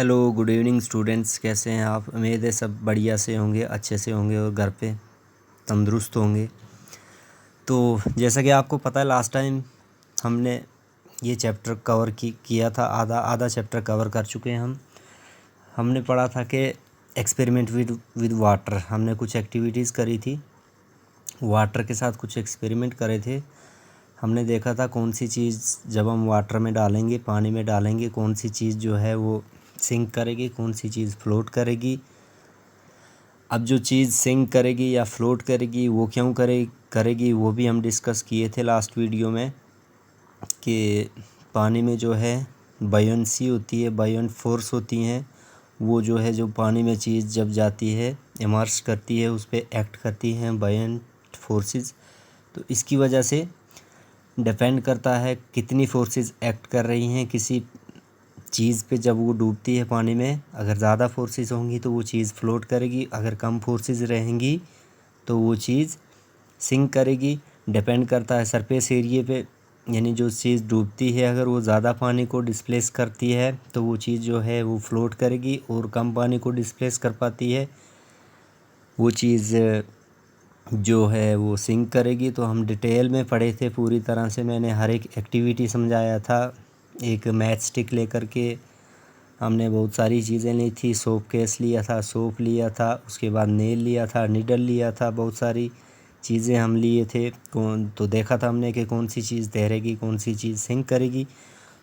Hello, good evening students. कैसे हैं आप? उम्मीद है सब बढ़िया से होंगे, अच्छे से होंगे और घर पे तंदुरुस्त होंगे। तो जैसा कि आपको पता है, लास्ट टाइम हमने ये चैप्टर कवर किया था। आधा चैप्टर कवर कर चुके हैं हमने पढ़ा था कि एक्सपेरिमेंट विद वाटर। हमने कुछ एक्टिविटीज़ करी थी, वाटर के साथ कुछ एक्सपेरिमेंट करे थे। हमने देखा था कौन सी चीज़ जब हम वाटर में डालेंगे, पानी में डालेंगे, कौन सी चीज़ जो है वो सिंक करेगी, कौन सी चीज़ फ्लोट करेगी। अब जो चीज़ सिंक करेगी या फ्लोट करेगी वो क्यों करेगी वो भी हम डिस्कस किए थे लास्ट वीडियो में, कि पानी में जो है बायोंसी होती है, बायोन फोर्स होती हैं। वो जो है, जो पानी में चीज़ जब जाती है, इमर्स करती है, उस पर एक्ट करती हैं बायोन फोर्सेस। तो इसकी वजह से डिपेंड करता है कितनी फोर्सेस एक्ट कर रही हैं किसी चीज़ पे। जब वो डूबती है पानी में, अगर ज़्यादा फोर्सेस होंगी तो वो चीज़ फ्लोट करेगी, अगर कम फोर्सेस रहेंगी तो वो चीज़ सिंक करेगी। डिपेंड करता है सरफेस एरिया पे, यानी जो चीज़ डूबती है अगर वो ज़्यादा पानी को डिस्प्लेस करती है तो वो चीज़ जो है वो फ्लोट करेगी, और कम पानी को डिस्प्लेस कर पाती है वो चीज़ जो है वो सिंक करेगी। तो हम डिटेल में पढ़े थे पूरी तरह से, मैंने हर एक एक्टिविटी समझाया था। एक मैच स्टिक लेकर के हमने बहुत सारी चीज़ें ली थी। सोप केस लिया था, सोप लिया था, उसके बाद नेल लिया था, निडल लिया था, बहुत सारी चीज़ें हम लिए थे। तो देखा था हमने कि कौन सी चीज़ तैरेगी, कौन सी चीज़ सिंक करेगी।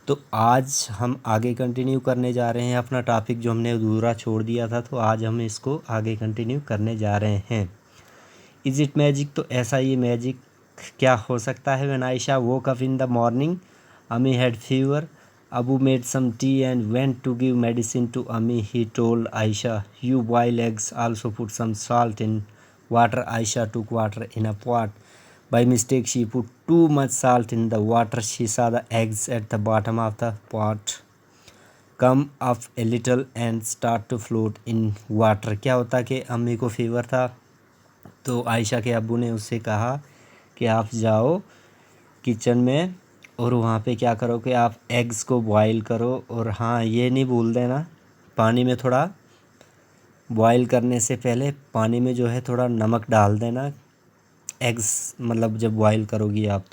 तो आज हम आगे कंटिन्यू करने जा रहे हैं अपना टॉपिक जो हमने अधूरा छोड़ दिया था। तो आज हम इसको आगे कंटिन्यू करने जा रहे हैं। Is it magic? तो ऐसा ये मैजिक क्या हो सकता है? When Aisha woke up in the morning, Ammi had fever, Abu made some tea and went to give medicine to Ami. He told Aisha, "You boil eggs, also put some salt in water." Aisha took water in a pot. By mistake, she put too much salt in the water. She saw the eggs at the bottom of the pot come up a little and start to float in water. क्या होता कि अम्मी को fever था, तो आयशा के अब्बू ने उससे कहा कि आप जाओ किचन में और वहाँ पे क्या करो कि आप एग्स को बॉईल करो। और हाँ, ये नहीं भूल देना, पानी में थोड़ा बॉईल करने से पहले पानी में जो है थोड़ा नमक डाल देना, एग्स मतलब जब बॉईल करोगी आप।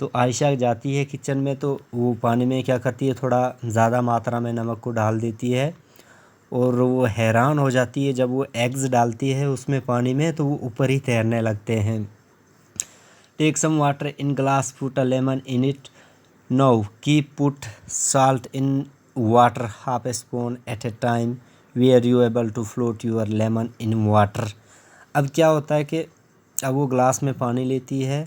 तो आयशा जाती है किचन में, तो वो पानी में क्या करती है, थोड़ा ज़्यादा मात्रा में नमक को डाल देती है। और वो हैरान हो जाती है जब वो एग्स डालती है उसमें पानी में, तो वो ऊपर ही तैरने लगते हैं। Take some water in glass, put a lemon in it. Now keep put salt in water, half a spoon at a time. Were you able to float your lemon in water? अब क्या होता है कि अब वो glass में पानी लेती है,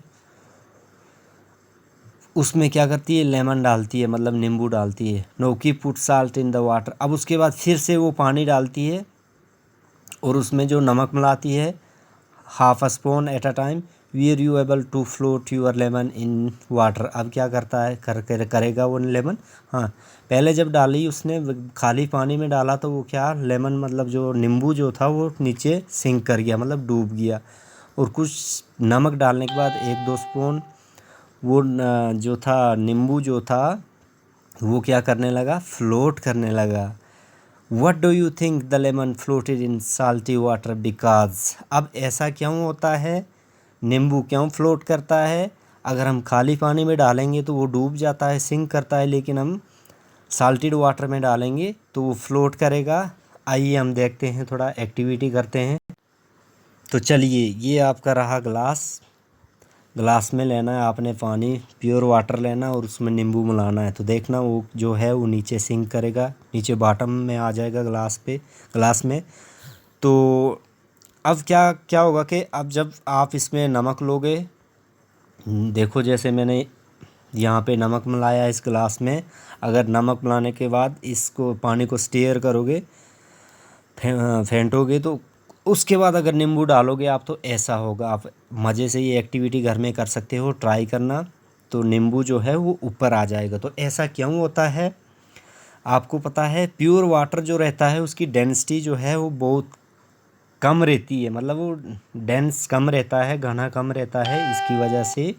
उसमें क्या करती है, लेमन डालती है, मतलब नींबू डालती है। Know keep put salt in the water. अब उसके बाद फिर से वो पानी डालती है और उसमें जो नमक मिलाती है, half a spoon at a time. We are you able to float your lemon in water. अब क्या करता है, करेगा वो लेमन। हाँ, पहले जब डाली उसने खाली पानी में डाला तो वो क्या, लेमन मतलब जो नींबू जो था वो नीचे सिंक कर गया, मतलब डूब गया। और कुछ नमक डालने के बाद 1-2 स्पून वो जो था नींबू जो था वो क्या करने लगा, फ्लोट करने लगा। What do you think the lemon floated in salty water because? अब ऐसा क्यों होता है, नींबू क्यों फ्लोट करता है? अगर हम खाली पानी में डालेंगे तो वो डूब जाता है, सिंक करता है, लेकिन हम साल्टेड वाटर में डालेंगे तो वो फ्लोट करेगा। आइए हम देखते हैं, थोड़ा एक्टिविटी करते हैं। तो चलिए, ये आपका रहा ग्लास में लेना है आपने पानी, प्योर वाटर लेना और उसमें नींबू मिलाना है। तो देखना वो जो है वो नीचे सिंक करेगा, नीचे बॉटम में आ जाएगा ग्लास में। तो अब क्या क्या होगा कि अब जब आप इसमें नमक लोगे, देखो जैसे मैंने यहाँ पे नमक मिलाया इस ग्लास में। अगर नमक मिलाने के बाद इसको पानी को स्टीयर करोगे, फेंटोगे, तो उसके बाद अगर नींबू डालोगे आप तो ऐसा होगा। आप मज़े से ये एक्टिविटी घर में कर सकते हो, ट्राई करना। तो नींबू जो है वो ऊपर आ जाएगा। तो ऐसा क्यों होता है आपको पता है? प्योर वाटर जो रहता है उसकी डेंसिटी जो है वो बहुत कम रहती है, मतलब वो डेंस कम रहता है, घना कम रहता है। इसकी वजह से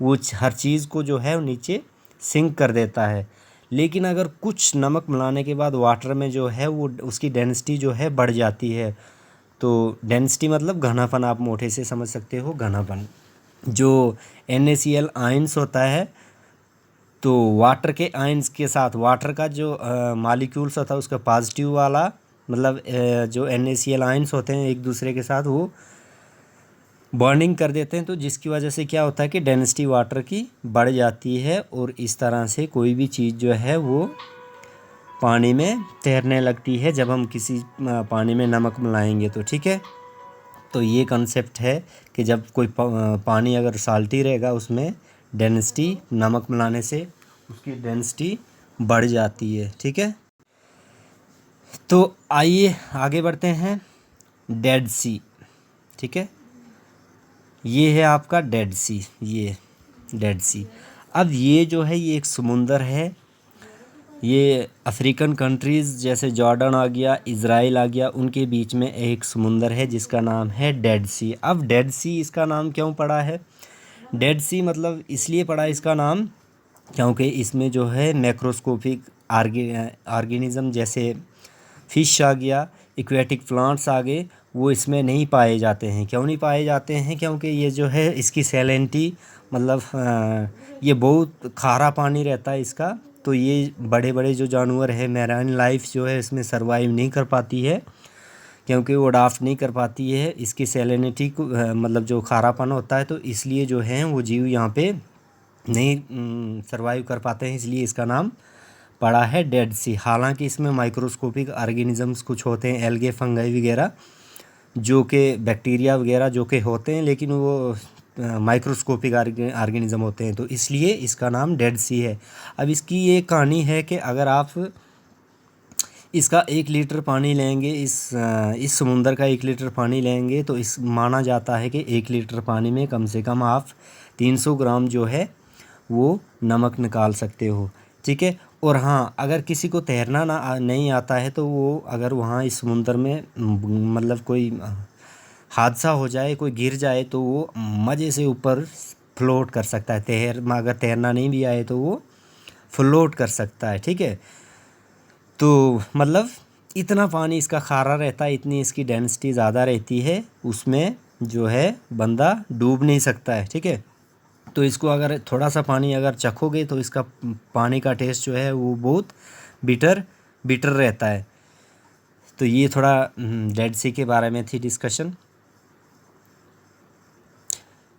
वो हर चीज़ को जो है वो नीचे सिंक कर देता है। लेकिन अगर कुछ नमक मिलाने के बाद वाटर में जो है वो उसकी डेंसिटी जो है बढ़ जाती है। तो डेंसिटी मतलब घनापन, आप मोटे से समझ सकते हो, घनापन। जो NaCl आयंस होता है, तो वाटर के आयंस के साथ वाटर का जो मालिक्यूल्स होता है उसका पॉजिटिव वाला, मतलब जो NaCl आयंस होते हैं एक दूसरे के साथ वो बॉन्डिंग कर देते हैं, तो जिसकी वजह से क्या होता है कि डेंसिटी वाटर की बढ़ जाती है और इस तरह से कोई भी चीज़ जो है वो पानी में तैरने लगती है जब हम किसी पानी में नमक मिलाएंगे तो। ठीक है, तो ये कंसेप्ट है कि जब कोई पानी अगर साल्टी रहेगा उसमें डेंसिटी नमक मिलाने से उसकी डेंसिटी बढ़ जाती है। ठीक है, तो आइए आगे बढ़ते हैं। डेड सी, ठीक है, ये है आपका डेड सी, ये डेड सी। अब ये जो है ये एक समुंदर है, ये अफ्रीकन कंट्रीज़ जैसे जॉर्डन आ गया, इज़राइल आ गया, उनके बीच में एक समुंदर है जिसका नाम है डेड सी। अब डेड सी इसका नाम क्यों पड़ा है? डेड सी मतलब इसलिए पड़ा इसका नाम क्योंकि इसमें जो है मैक्रोस्कोपिक ऑर्गेनिज़म जैसे फ़िश आ गया, एक्वेटिक प्लांट्स आ गए, वो इसमें नहीं पाए जाते हैं। क्यों नहीं पाए जाते हैं? क्योंकि ये जो है इसकी सैलिनिटी मतलब ये बहुत खारा पानी रहता है इसका, तो ये बड़े बड़े जो जानवर है, मैराइन लाइफ जो है इसमें सर्वाइव नहीं कर पाती है, क्योंकि वो अडाप्ट नहीं कर पाती है इसकी सैलिनिटी को, मतलब जो खारापन होता है, तो इसलिए जो है वो जीव यहाँ पे नहीं सर्वाइव कर पाते हैं, इसलिए इसका नाम पड़ा है डेड सी। हालांकि इसमें माइक्रोस्कोपिक ऑर्गेनिजम्स कुछ होते हैं, एल्गे, फंगाई वगैरह, जो कि बैक्टीरिया वगैरह जो कि होते हैं, लेकिन वो माइक्रोस्कोपिक ऑर्गेनिज़म होते हैं, तो इसलिए इसका नाम डेड सी है। अब इसकी ये कहानी है कि अगर आप इसका 1 लीटर पानी लेंगे, इस समुंदर का 1 लीटर पानी लेंगे, तो इस माना जाता है कि 1 लीटर पानी में कम से कम आप 300 ग्राम जो है वो नमक निकाल सकते हो। ठीक है, और हाँ, अगर किसी को तैरना नहीं आता है तो वो अगर वहाँ इस समुंदर में मतलब कोई हादसा हो जाए, कोई गिर जाए, तो वो मज़े से ऊपर फ्लोट कर सकता है। अगर तैरना नहीं भी आए तो वो फ्लोट कर सकता है। ठीक है, तो मतलब इतना पानी इसका खारा रहता है, इतनी इसकी डेंसिटी ज़्यादा रहती है, उसमें जो है बंदा डूब नहीं सकता है। ठीक है, तो इसको अगर थोड़ा सा पानी अगर चखोगे तो इसका पानी का टेस्ट जो है वो बहुत बिटर बिटर रहता है। तो ये थोड़ा डेड सी के बारे में थी डिस्कशन।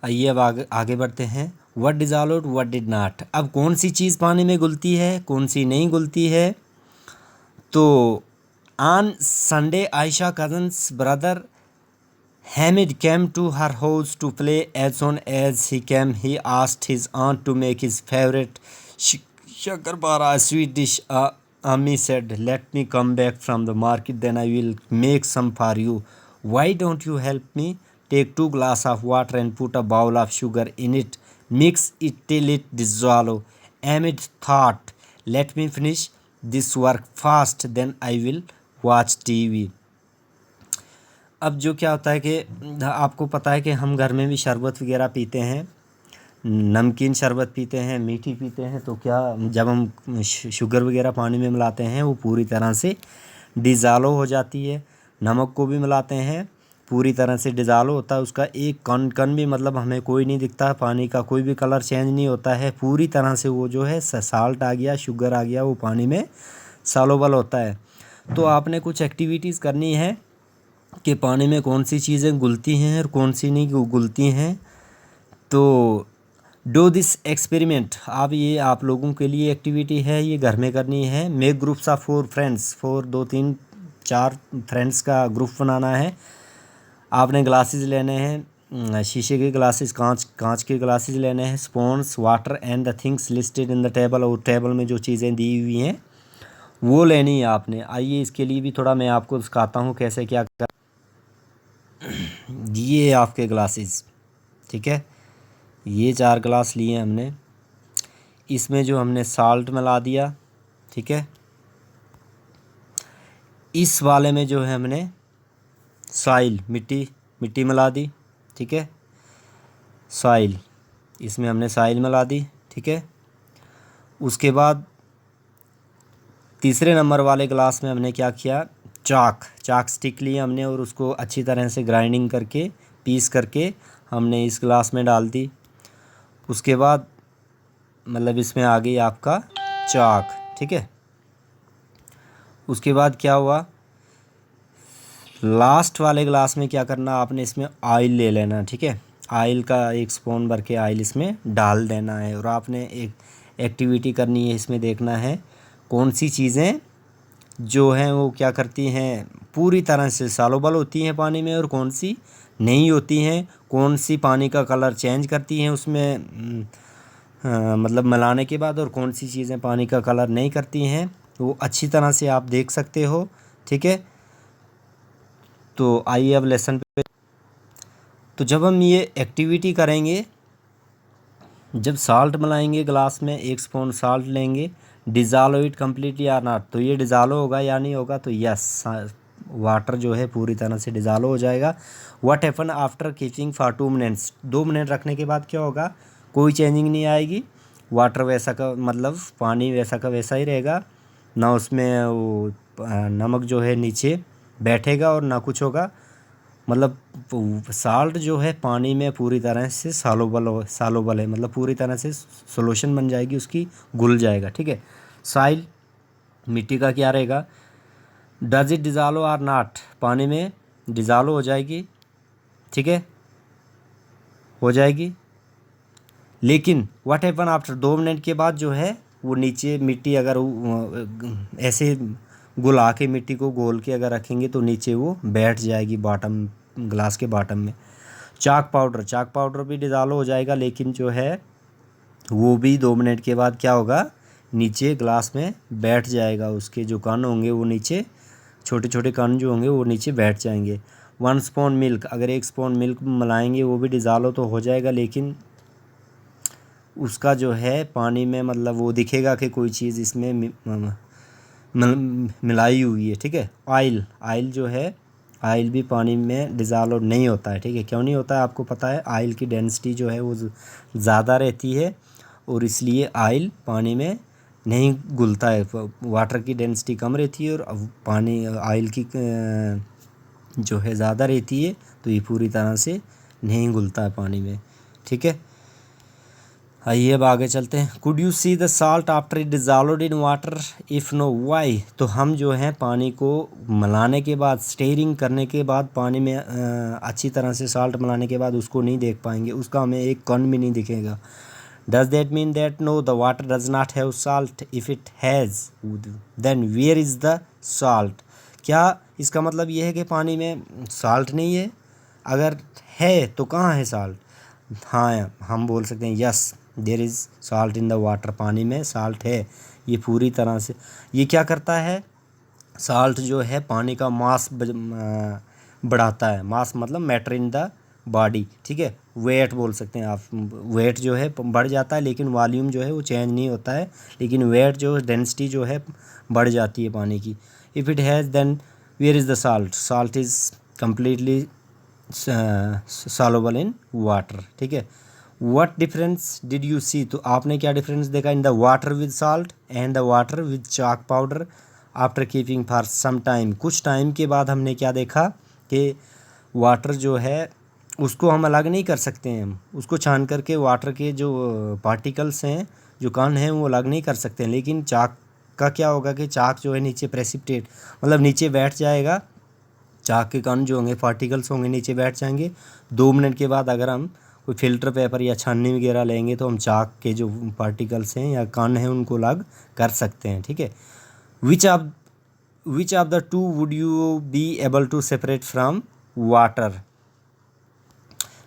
आइए अब आगे बढ़ते हैं। What dissolved, what did not. अब कौन सी चीज़ पानी में घुलती है, कौन सी नहीं घुलती है? तो on Sunday Ayesha cousins brother Hamid came to her house to play. As soon as he came, he asked his aunt to make his favorite shakarbara, a sweet dish. Ami said, "Let me come back from the market, then I will make some for you. Why don't you help me? Take 2 glasses of water and put a bowl of sugar in it. Mix it till it dissolve." Hamid thought, "Let me finish this work fast, then I will watch TV." अब जो क्या होता है कि आपको पता है कि हम घर में भी शरबत वगैरह पीते हैं, नमकीन शरबत पीते हैं, मीठी पीते हैं, तो क्या जब हम शुगर वगैरह पानी में मिलाते हैं वो पूरी तरह से डिज़ाल्व हो जाती है। नमक को भी मिलाते हैं, पूरी तरह से डिज़ाल्व होता है, उसका एक कण कण भी मतलब हमें कोई नहीं दिखता है, पानी का कोई भी कलर चेंज नहीं होता है, पूरी तरह से वो जो है साल्ट आ गया, शुगर आ गया, वो पानी में सॉल्युबल होता है। तो आपने कुछ एक्टिविटीज़ करनी है कि पानी में कौन सी चीज़ें घुलती हैं और कौन सी नहीं घुलती हैं। तो डू दिस एक्सपेरिमेंट, आप लोगों के लिए एक्टिविटी है, ये घर में करनी है। Make groups of 4 friends, 2 3 4 friends का ग्रुप बनाना है। आपने ग्लासेस लेने हैं, शीशे के ग्लासेस, कांच के ग्लासेस लेने हैं, spoons, water and the things listed in the table, और टेबल में जो चीज़ें दी हुई हैं वो लेनी है आपने। आइए इसके लिए भी थोड़ा मैं आपको सिखाता हूँ कैसे क्या कर। ये आपके ग्लासेस, ठीक है, ये 4 ग्लास लिए हमने, इसमें जो हमने साल्ट मिला दिया, ठीक है, इस वाले में जो है हमने सॉइल, मिट्टी मिला दी, ठीक है, सॉइल, इसमें हमने सॉइल मिला दी, ठीक है। उसके बाद तीसरे नंबर वाले ग्लास में हमने क्या किया, चाक स्टिक लिए हमने और उसको अच्छी तरह से ग्राइंडिंग करके पीस करके हमने इस ग्लास में डाल दी। उसके बाद मतलब इसमें आ गई आपका चाक, ठीक है। उसके बाद क्या हुआ, लास्ट वाले ग्लास में क्या करना, आपने इसमें ऑयल ले लेना, ठीक है। ऑयल का 1 स्पून भर के ऑयल इसमें डाल देना है और आपने एक एक्टिविटी करनी है, इसमें देखना है कौन सी चीज़ें जो हैं वो क्या करती हैं, पूरी तरह से सॉल्युबल होती हैं पानी में और कौन सी नहीं होती हैं, कौन सी पानी का कलर चेंज करती हैं उसमें मतलब मिलाने के बाद, और कौन सी चीज़ें पानी का कलर नहीं करती हैं, वो अच्छी तरह से आप देख सकते हो, ठीक है। तो आइए अब लेसन पे। तो जब हम ये एक्टिविटी करेंगे, जब साल्ट मिलाएंगे ग्लास में 1 स्पून साल्ट लेंगे, dissolve it completely or not, तो ये डिज़ाल्व होगा या नहीं होगा, तो यस वाटर जो है पूरी तरह से डिज़ाल्व हो जाएगा। What happen after keeping for 2 minutes, 2 minute रखने के बाद क्या होगा, कोई चेंजिंग नहीं आएगी, वाटर वैसा का मतलब पानी वैसा का वैसा ही रहेगा, ना उसमें वो नमक जो है नीचे बैठेगा और ना कुछ होगा, मतलब साल्ट जो है पानी में पूरी तरह से सॉल्युबल है, मतलब पूरी तरह से सॉल्यूशन बन जाएगी उसकी, घुल जाएगा, ठीक है। साइल मिट्टी का क्या रहेगा, does it dissolve or not, पानी में डिज़ाल्व हो जाएगी, ठीक है, हो जाएगी। लेकिन व्हाट हैपन आफ्टर 2 मिनट के बाद जो है वो नीचे मिट्टी अगर ऐसे गुला के मिट्टी को गोल के अगर रखेंगे तो नीचे वो बैठ जाएगी बॉटम, ग्लास के बॉटम में। चाक पाउडर भी डिज़ाल्व हो जाएगा, लेकिन जो है वो भी 2 मिनट के बाद क्या होगा, नीचे ग्लास में बैठ जाएगा, उसके जो कण होंगे वो नीचे, छोटे छोटे कण जो होंगे वो नीचे बैठ जाएंगे। 1 स्पून मिल्क, अगर 1 स्पून मिल्क मिलाएंगे वो भी डिज़ाल्व तो हो जाएगा, लेकिन उसका जो है पानी में मतलब वो दिखेगा कि कोई चीज़ इसमें मिलाई हुई है, ठीक है। ऑयल जो है, ऑयल भी पानी में डिज़ाल्व नहीं होता है, ठीक है। क्यों नहीं होता है आपको पता है, ऑयल की डेंसिटी जो है वो ज़्यादा रहती है और इसलिए ऑयल पानी में नहीं घुलता है, वाटर की डेंसिटी कम रहती है और पानी ऑयल की जो है ज़्यादा रहती है, तो ये पूरी तरह से नहीं घुलता है पानी में, ठीक है। आइए अब आगे चलते हैं। Could you see the salt after it dissolved in water, if no why, तो हम जो है पानी को मिलाने के बाद, स्टेयरिंग करने के बाद पानी में अच्छी तरह से साल्ट मिलाने के बाद उसको नहीं देख पाएंगे, उसका हमें एक कण भी नहीं दिखेगा। Does that mean that no the water does not have salt, if it has then where is the salt, क्या इसका मतलब ये है कि पानी में साल्ट नहीं है, अगर है तो कहाँ है साल्ट। हाँ, हम बोल सकते हैं yes there is salt in the water, पानी में साल्ट है। ये पूरी तरह से ये क्या करता है, साल्ट जो है पानी का मास बढ़ाता है, मास मतलब मैटर इन द बॉडी, ठीक है। वेट बोल सकते हैं आप, वेट जो है बढ़ जाता है लेकिन वॉल्यूम जो है वो चेंज नहीं होता है, लेकिन वेट जो डेंसिटी जो है बढ़ जाती है पानी की। If it has then where is the salt, salt is completely soluble in water, ठीक है। What difference did you see, तो आपने क्या डिफरेंस देखा in the water with salt and the water with chalk powder after keeping for some time, कुछ time के बाद हमने क्या देखा कि वाटर जो है उसको हम अलग नहीं कर सकते हैं, हम उसको छान करके वाटर के जो पार्टिकल्स हैं, जो कण हैं वो अलग नहीं कर सकते हैं, लेकिन चाक का क्या होगा कि चाक जो है नीचे प्रेसिपिटेट मतलब नीचे बैठ जाएगा, चाक के कण जो होंगे पार्टिकल्स होंगे नीचे बैठ जाएंगे। 2 मिनट के बाद अगर हम कोई फ़िल्टर पेपर या छाननी वगैरह लेंगे तो हम चाक के जो पार्टिकल्स हैं या कण हैं उनको अलग कर सकते हैं, ठीक है। Which of the two would you be able to separate from water,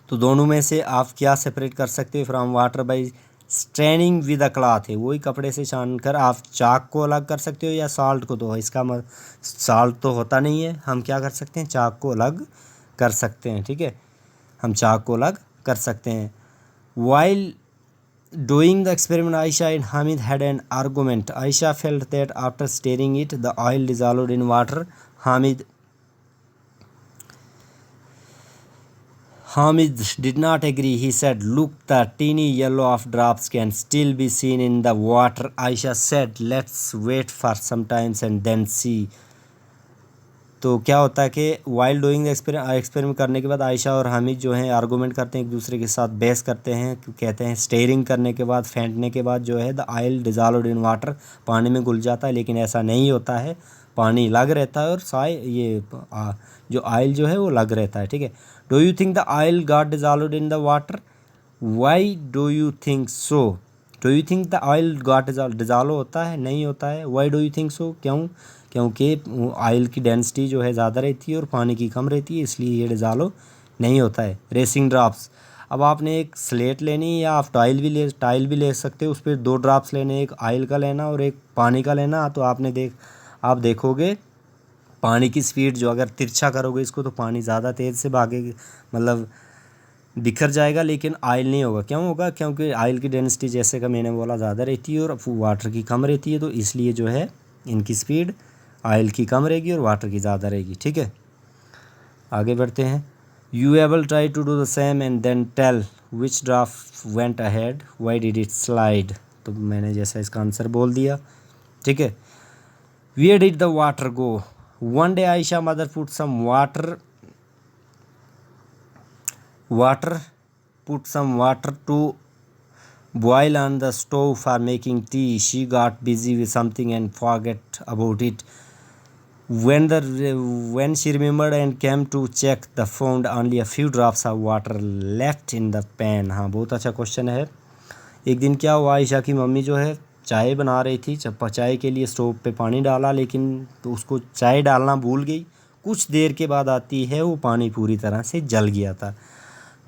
तो दोनों में से आप क्या सेपरेट कर सकते हो from water by straining with a cloth, है वही कपड़े से छान कर आप चाक को अलग कर सकते हो या साल्ट को, तो इसका साल्ट तो होता नहीं है, हम क्या कर सकते हैं चाक को अलग कर सकते हैं, ठीक है, हम चाक को अलग कर सकते हैं। While doing the experiment Ayesha and Hamid had an argument, Ayesha felt that after steering it the oil dissolved in water, Hamid did not agree. He said, "Look, the teeny yellow of drops can still be seen in the water." Aisha said, "Let's wait for some time and then see." तो क्या होता है कि while doing experiment करने के बाद आयशा और हामिद जो हैं आर्गूमेंट करते हैं, एक दूसरे के साथ बहस करते हैं। कहते हैं स्टेयरिंग करने के बाद, फेंटने के बाद जो है the aisle dissolved in water, पानी में घुल जाता है। लेकिन ऐसा नहीं होता है, पानी लग रहता है और जो आयल जो है वो लग रहता है। ठीक है। Do you think the aisle got dissolved in the water? Why do you think so? Do you think the oil got dissolve होता है? नहीं होता है। Why do you think so? क्यों? क्योंकि ऑयल की डेंसिटी जो है ज़्यादा रहती है और पानी की कम रहती है, इसलिए ये डिजॉल्व नहीं होता है। रेसिंग ड्रॉप्स, अब आपने एक स्लेट लेनी या आप टाइल भी ले सकते हो, उस पर 2 ड्रॉप्स लेने, एक ऑयल का लेना और एक पानी का लेना। तो आप देखोगे पानी की स्पीड जो, अगर तिरछा करोगे इसको तो पानी ज़्यादा तेज़ से भागेगी, मतलब बिखर जाएगा, लेकिन ऑयल नहीं होगा। क्यों होगा? क्योंकि ऑयल की डेंसिटी जैसे का मैंने बोला ज़्यादा रहती है और वाटर की कम रहती है, तो इसलिए जो है इनकी स्पीड ऑयल की कम रहेगी और वाटर की ज़्यादा रहेगी। ठीक है, आगे बढ़ते हैं। You able try to do the same and then tell which draft went ahead, why did it slide. तो मैंने जैसा इसका आंसर बोल दिया। ठीक है। Where did the water go? One day Ayesha mother put some put some water to boil on the stove for making tea. She got busy with something and forget about it. When she remembered and came to check, the found only a few drops of water left in the pan. हाँ, बहुत अच्छा question है। एक दिन क्या हुआ, आयशा की mummy जो है चाय बना रही थी, चाय के लिए स्टोव पे पानी डाला, लेकिन तो उसको चाय डालना भूल गई। कुछ देर के बाद आती है वो पानी पूरी तरह से जल गया था।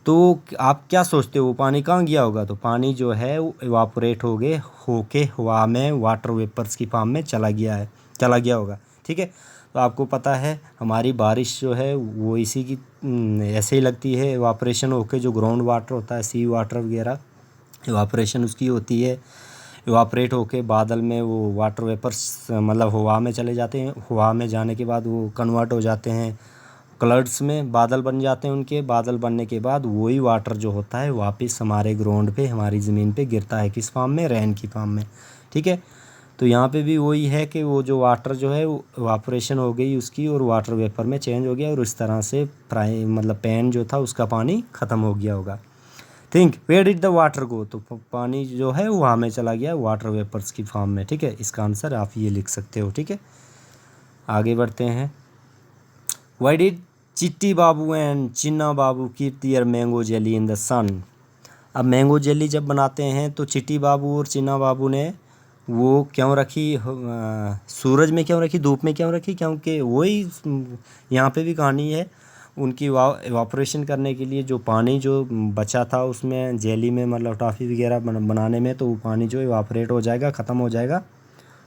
तो आप क्या सोचते हो वो पानी कहाँ गया होगा? तो पानी जो है वो इवापोरेट होके हवा में वाटर वेपर्स की फॉर्म में चला गया होगा। ठीक है। तो आपको पता है हमारी बारिश जो है वो इसी की ऐसे ही लगती है, इवापोरेशन होके जो ग्राउंड वाटर होता है, सी वाटर वगैरह, इवापोरेशन उसकी होती है। इवापोरेट होके बादल में वो वाटर वेपर्स मतलब हवा में चले जाते हैं। हवा में जाने के बाद वो कन्वर्ट हो जाते हैं क्लाउड्स में, बादल बन जाते हैं उनके। बादल बनने के बाद वही वाटर जो होता है वापस हमारे ग्राउंड पे, हमारी ज़मीन पे गिरता है। किस फॉर्म में? रेन की फॉर्म में। ठीक है। तो यहाँ पे भी वही है कि वो जो वाटर जो है इवापोरेशन हो गई उसकी और वाटर वेपर में चेंज हो गया और इस तरह से पैन जो था उसका पानी ख़त्म हो गया होगा। Think where did the water go? तो पानी जो है वहाँ में चला गया वाटर वेपर्स की फॉर्म में। ठीक है, इसका आंसर आप ये लिख सकते हो। ठीक है, आगे बढ़ते हैं। Why did Chitti Babu and Chinna Babu keep their mango jelly in the sun? अब मैंगो जेली जब बनाते हैं तो चिट्टी बाबू और चिन्ना बाबू ने वो क्यों रखी सूरज में क्यों रखी, धूप में क्यों रखी? क्योंकि वही यहाँ पे भी कहानी है, उनकी इवापोरेशन करने के लिए जो पानी जो बचा था उसमें जेली में, मतलब टॉफ़ी वगैरह बनाने में, तो वो पानी जो इवापोरेट हो जाएगा, ख़त्म हो जाएगा,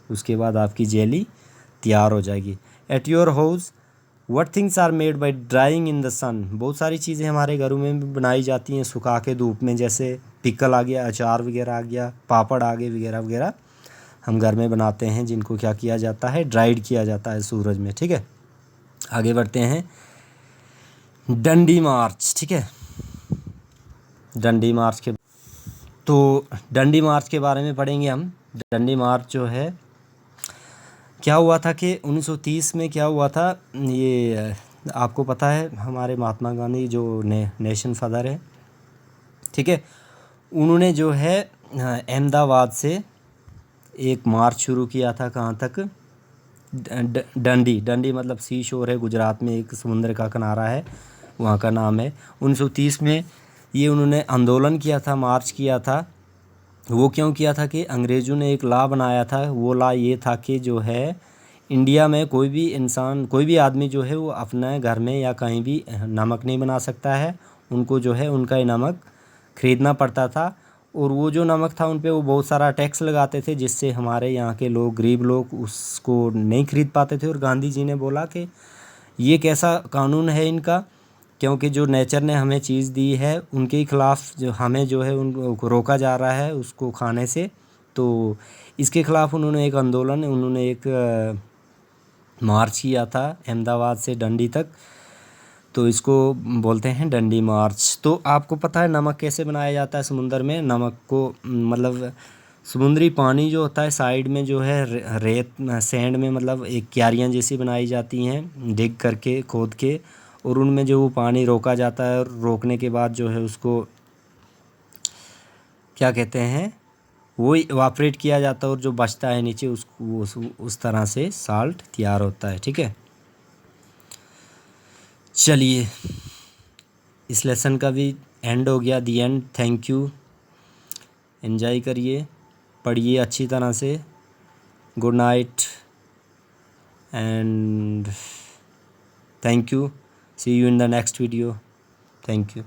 उसके बाद आपकी जेली तैयार हो जाएगी। At your house what things are made by drying in the sun? बहुत सारी चीज़ें हमारे घरों में भी बनाई जाती हैं सुखा के धूप में, जैसे पिकल आ गया, अचार वगैरह आ गया, पापड़ आ गए वगैरह वगैरह, हम घर में बनाते हैं, जिनको क्या किया जाता है, ड्राइड किया जाता है सूरज में। ठीक है, आगे बढ़ते हैं। डंडी मार्च। ठीक है, डंडी मार्च के बारे में पढ़ेंगे हम। डंडी मार्च जो है क्या हुआ था कि 1930 में क्या हुआ था, ये आपको पता है हमारे महात्मा गांधी जो नेशन फादर है, ठीक है, उन्होंने जो है अहमदाबाद से एक मार्च शुरू किया था। कहाँ तक? डंडी मतलब सी शोर है, गुजरात में एक समुद्र का किनारा है, वहाँ का नाम है। 1930 में ये उन्होंने आंदोलन किया था, मार्च किया था। वो क्यों किया था कि अंग्रेज़ों ने एक लॉ बनाया था। वो लॉ ये था कि जो है इंडिया में कोई भी इंसान, कोई भी आदमी जो है वो अपने घर में या कहीं भी नमक नहीं बना सकता है। उनको जो है उनका ही नमक ख़रीदना पड़ता था, और वो जो नमक था उन पे वो बहुत सारा टैक्स लगाते थे, जिससे हमारे यहाँ के लोग, गरीब लोग उसको नहीं खरीद पाते थे। और गांधी जी ने बोला कि ये कैसा कानून है इनका, क्योंकि जो नेचर ने हमें चीज़ दी है उनके ही ख़िलाफ़ जो हमें जो है उनको रोका जा रहा है उसको खाने से। तो इसके ख़िलाफ़ उन्होंने एक मार्च किया था अहमदाबाद से डंडी तक। तो इसको बोलते हैं डंडी मार्च। तो आपको पता है नमक कैसे बनाया जाता है समुंदर में? नमक को मतलब समुद्री पानी जो होता है साइड में जो है रेत सैंड में मतलब एक क्यारियाँ जैसी बनाई जाती हैं डिग करके खोद के, और उनमें जो वो पानी रोका जाता है, और रोकने के बाद जो है उसको क्या कहते हैं, वो इवापरेट किया जाता है, और जो बचता है नीचे उसको उस तरह से साल्ट तैयार होता है। ठीक है, चलिए इस लेसन का भी एंड हो गया, the end. Thank you, enjoy करिए, पढ़िए अच्छी तरह से। Good night and thank you, see you in the next video. Thank you.